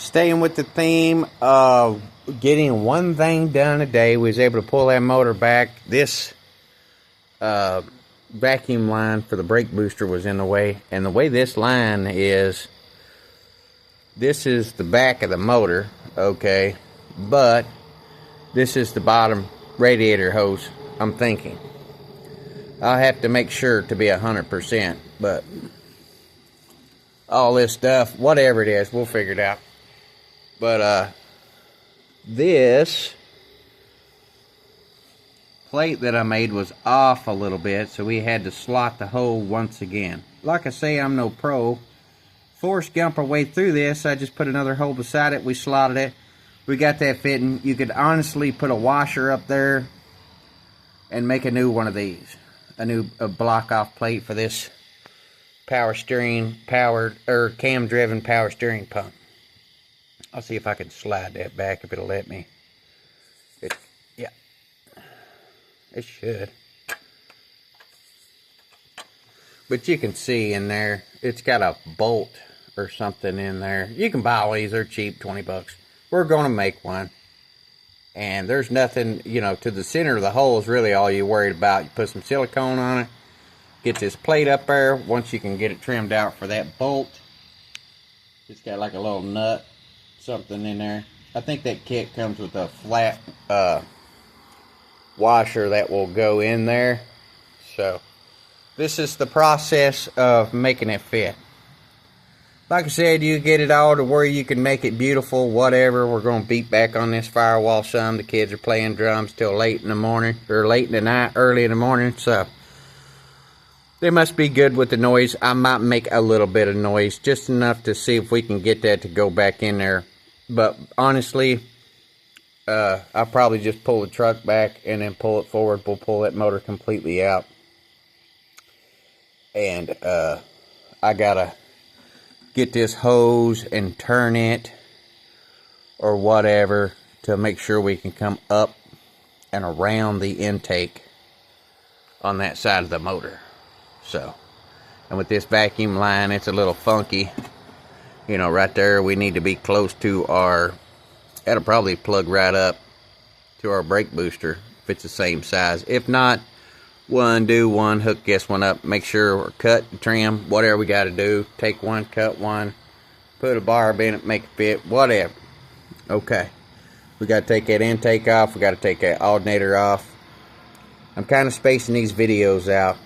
Staying with the theme of getting one thing done a day, we was able to pull that motor back. This vacuum line for the brake booster was in the way, and the way this line is, this is the back of the motor, okay, but this is the bottom radiator hose. I'm thinking I'll have to make sure to be 100%, but all this stuff, whatever it is, we'll figure it out. But this plate that I made was off a little bit, so we had to slot the hole once again. Like I say, I'm no pro. Forrest Gump our way through this. I just put another hole beside it. We slotted it. We got that fitting. You could honestly put a washer up there and make a new one of these. A block off plate for this power steering, cam driven power steering pump. I'll see if I can slide that back if it'll let me. Yeah, it should. But you can see in there, it's got a bolt or something in there. You can buy all these, they're cheap, 20 bucks. We're gonna make one. And there's nothing, you know, to the center of the hole is really all you're worried about. You put some silicone on it, get this plate up there. Once you can get it trimmed out for that bolt, it's got like a little nut, something in there. I think that kit comes with a flat washer that will go in there. So this is the process of making it fit. Like I said, you get it all to where you can make it beautiful, whatever. We're going to beat back on this firewall some. The kids are playing drums till late in the morning, or late in the night, early in the morning. So they must be good with the noise. I might make a little bit of noise, just enough to see if we can get that to go back in there. But honestly, I'll probably just pull the truck back and then pull it forward. We'll pull that motor completely out. And I gotta get this hose and turn it or whatever to make sure we can come up and around the intake on that side of the motor. So, and with this vacuum line, it's a little funky. You know, right there, we need to be close to our, that'll probably plug right up to our brake booster if it's the same size. If not, we'll undo one, hook this one up, make sure we're cut, trim, whatever we got to do. Take one, cut one, put a barb in it, make it fit, whatever. Okay, we got to take that intake off, we got to take that alternator off. I'm kind of spacing these videos out,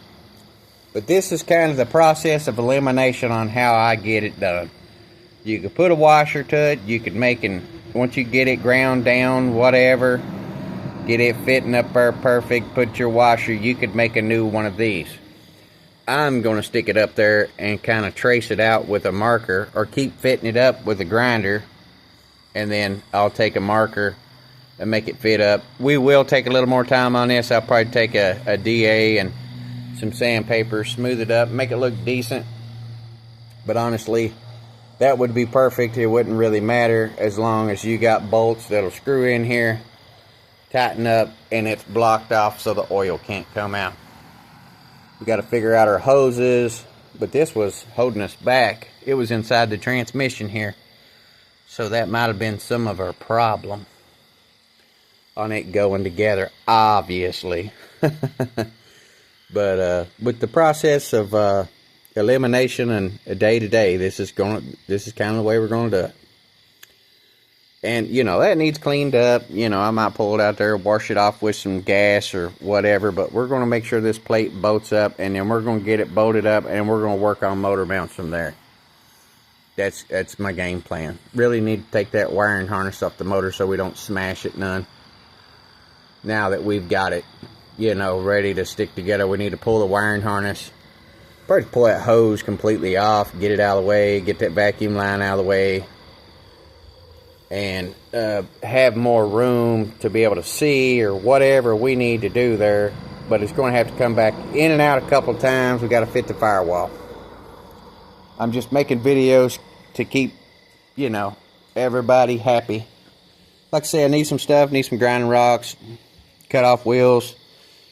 but this is kind of the process of elimination on how I get it done. You could put a washer to it, you could make it, once you get it ground down, whatever, get it fitting up there perfect, put your washer, you could make a new one of these. I'm going to stick it up there and kind of trace it out with a marker, or keep fitting it up with a grinder, and then I'll take a marker and make it fit up. We will take a little more time on this. I'll probably take a DA and some sandpaper, smooth it up, make it look decent. But honestly, that would be perfect. It wouldn't really matter as long as you got bolts that'll screw in here, tighten up, and it's blocked off so the oil can't come out. We got to figure out our hoses, but this was holding us back. It was inside the transmission here, so that might have been some of our problem on it going together, obviously. But with the process of elimination and a day-to-day, this is kind of the way we're going to do it. And, you know, that needs cleaned up. You know, I might pull it out there, wash it off with some gas or whatever. But we're going to make sure this plate bolts up. And then we're going to get it bolted up. And we're going to work on motor mounts from there. That's my game plan. Really need to take that wiring harness off the motor so we don't smash it none. Now that we've got it, you know, ready to stick together, we need to pull the wiring harness. Probably pull that hose completely off. Get it out of the way. Get that vacuum line out of the way. And have more room to be able to see or whatever we need to do there. But it's going to have to come back in and out a couple of times. We got to fit the firewall. I'm just making videos to keep, you know, everybody happy. Like I said, I need some stuff. Need some grinding rocks, cut off wheels,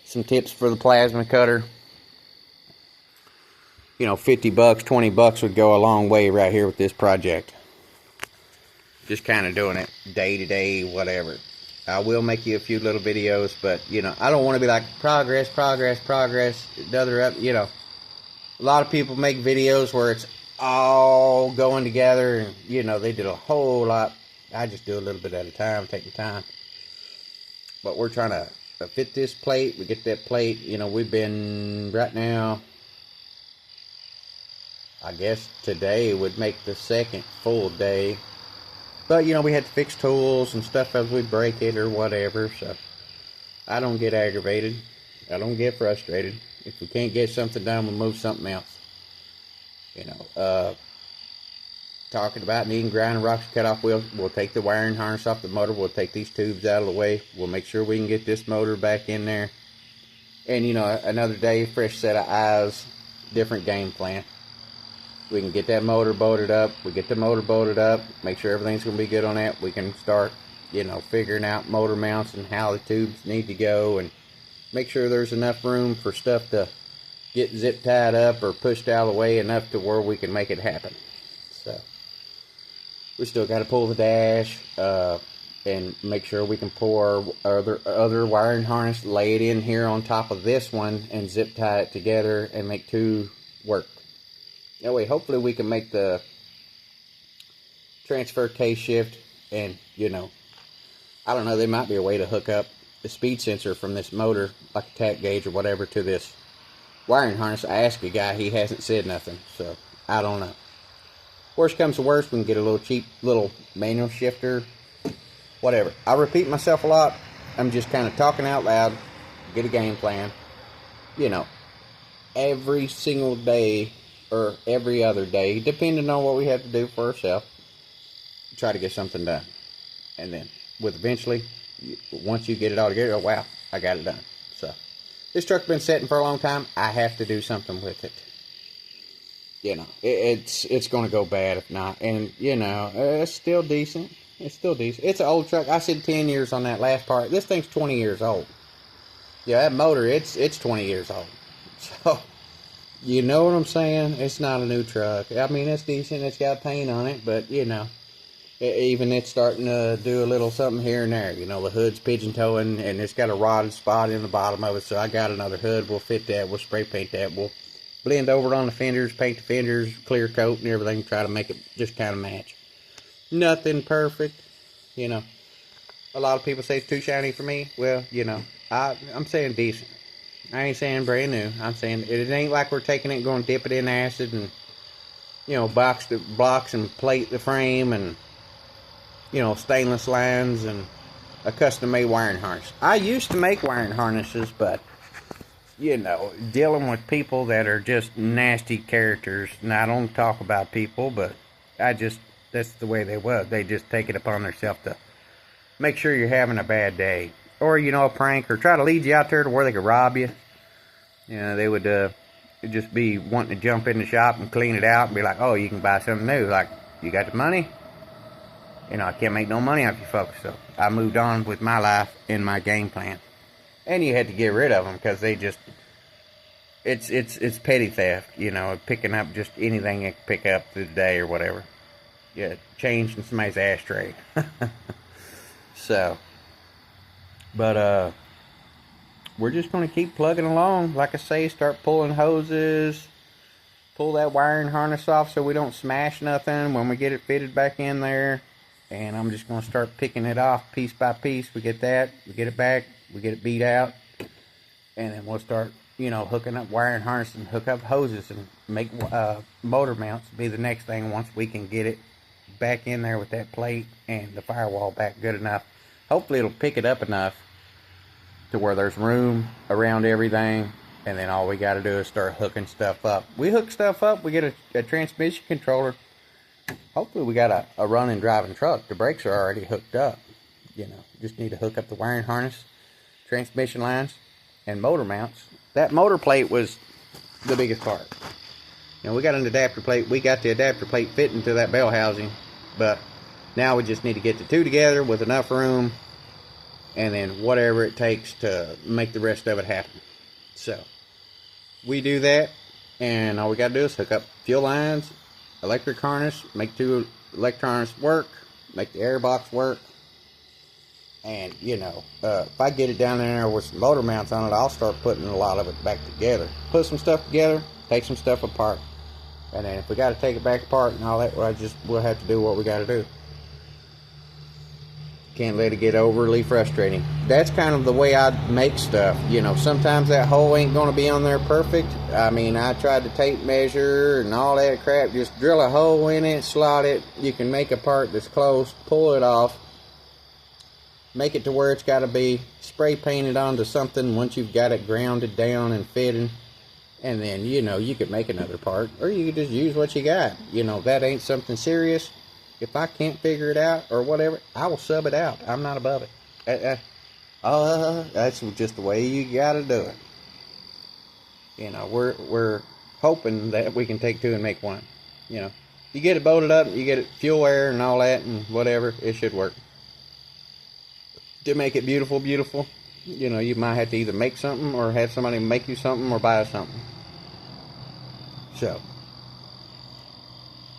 some tips for the plasma cutter. You know, 50 bucks, 20 bucks would go a long way right here with this project. just kind of doing it day to day, whatever. I will make you a few little videos, but, you know, I don't want to be like, progress, another up, you know. A lot of people make videos where it's all going together, and, you know, they did a whole lot. I just do a little bit at a time, taking time. But we're trying to fit this plate. We get that plate, you know, we've been, right now, I guess today would make the second full day. But, you know, we had to fix tools and stuff as we break it or whatever, so I don't get aggravated. I don't get frustrated. If we can't get something done, we'll move something else. You know, talking about needing grinding rocks cut off wheels, we'll take the wiring harness off the motor. We'll take these tubes out of the way. We'll make sure we can get this motor back in there. And, you know, another day, fresh set of eyes, different game plan. We can get that motor bolted up. We get the motor bolted up. Make sure everything's going to be good on that. We can start, you know, figuring out motor mounts and how the tubes need to go. And make sure there's enough room for stuff to get zip tied up or pushed out of the way enough to where we can make it happen. So, we still got to pull the dash and make sure we can pull our other wiring harness, lay it in here on top of this one, and zip tie it together and make two work. That way, hopefully we can make the transfer case shift, and, you know, I don't know, there might be a way to hook up the speed sensor from this motor, like a tach gauge or whatever, to this wiring harness. I asked a guy, he hasn't said nothing, so I don't know. Worst comes to worst, we can get a little cheap little manual shifter, whatever. I repeat myself a lot. I'm just kind of talking out loud, get a game plan. You know, every single day or every other day, depending on what we have to do for ourselves, try to get something done. And then, eventually, once you get it all together, oh wow, I got it done. So, this truck's been sitting for a long time. I have to do something with it. You know, it's going to go bad if not. And, you know, it's still decent. It's still decent. It's an old truck. I said 10 years on that last part. This thing's 20 years old. Yeah, that motor, it's 20 years old. So, you know what I'm saying? It's not a new truck. I mean, it's decent. It's got paint on it, but, you know, even it's starting to do a little something here and there. You know, the hood's pigeon toeing, and it's got a rotted spot in the bottom of it, so I got another hood. We'll fit that. We'll spray paint that. We'll blend over it on the fenders, paint the fenders, clear coat and everything, try to make it just kind of match. Nothing perfect, you know. A lot of people say it's too shiny for me. Well, you know, I'm saying decent. I ain't saying brand new. I'm saying it ain't like we're taking it and going to dip it in acid and, you know, box the blocks and plate the frame and, you know, stainless lines and a custom-made wiring harness. I used to make wiring harnesses, but, you know, dealing with people that are just nasty characters, and I don't talk about people, but that's the way they was. They just take it upon themselves to make sure you're having a bad day. Or, you know, a prank, or try to lead you out there to where they could rob you. You know, they would just be wanting to jump in the shop and clean it out and be like, oh, you can buy something new. Like, you got the money? You know, I can't make no money off you folks. So I moved on with my life and my game plan. And you had to get rid of them because they just, it's petty theft, you know, picking up just anything you can pick up through the day or whatever. Yeah, change in somebody's ashtray. So, but we're just going to keep plugging along. Like I say, start pulling hoses, pull that wiring harness off so we don't smash nothing when we get it fitted back in there. And I'm just going to start picking it off piece by piece. We get that, we get it back, we get it beat out, and then we'll start, you know, hooking up wiring harness and hook up hoses and make motor mounts be the next thing once we can get it back in there with that plate and the firewall back good enough. Hopefully it'll pick it up enough to where there's room around everything, and then all we got to do is start hooking stuff up. We hook stuff up, we get a transmission controller. Hopefully we got a running driving truck. The brakes are already hooked up. You know, just need to hook up the wiring harness, transmission lines, and motor mounts. That motor plate was the biggest part. You know, we got an adapter plate. We got the adapter plate fitting to that bell housing, but now we just need to get the two together with enough room, and then whatever it takes to make the rest of it happen. So, we do that, and all we got to do is hook up fuel lines, electric harness, make two electric harness work, make the air box work. And, you know, if I get it down there with some motor mounts on it, I'll start putting a lot of it back together. Put some stuff together, take some stuff apart. And then if we got to take it back apart and all that, we'll have to do what we got to do. Can't let it get overly frustrating. That's kind of the way I make stuff. You know, sometimes that hole ain't going to be on there perfect. I mean, I tried to tape measure and all that crap. Just drill a hole in it, slot it. You can make a part that's close, pull it off, make it to where it's got to be, spray paint it onto something once you've got it grounded down and fitting. And then, you know, you could make another part, or you could just use what you got. You know, that ain't something serious. If I can't figure it out or whatever, I will sub it out. I'm not above it. That's just the way you gotta do it. You know, we're hoping that we can take two and make one. You know, you get it bolted up, you get it fuel air and all that and whatever, it should work. To make it beautiful, you know, you might have to either make something or have somebody make you something or buy something. So,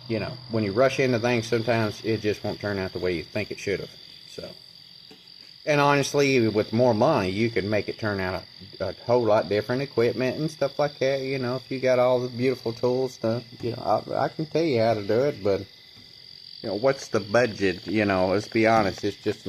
you know, when you rush into things, sometimes it just won't turn out the way you think it should have. So, and honestly, with more money, you can make it turn out a whole lot different equipment and stuff like that. You know, if you got all the beautiful tools, you know, I can tell you how to do it, but, you know, what's the budget? You know, let's be honest, it's just